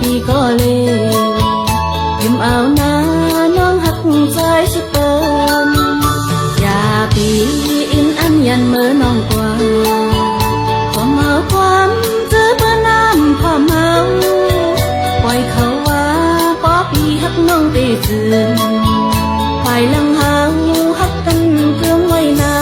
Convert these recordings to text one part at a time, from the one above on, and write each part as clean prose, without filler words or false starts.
พี่ก็เลยยิ้มเอาหน้าน้องหักใจสุดเติมอย่าปีอินอันยันเมื่อน้องกว่าความเมาความเจอเพื่อน้ำความเมาปล่อยเขาว่าป้อพี่หักน้องตีตื่นฝ่ายลังหางหักกันเพื่อไว้นา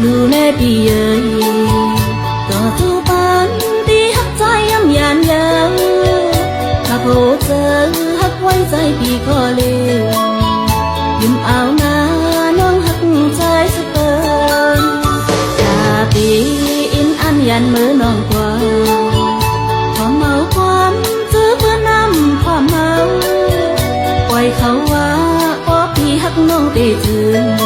ดูแลพี่เอ๋ยต่อทุกปันที่หักใจย้ำยันยังถ้าพบเจอหักไว้ใจพี่ก็เลยยิ้มเอาหน้าน้องหักใจสุดเปินอย่าปีอินอันยันเมื่อน้องกว่าความเมาความเจอเพื่อน้ำความเมาปล่อยเขาว่าพอพี่หักน้องตีตื่น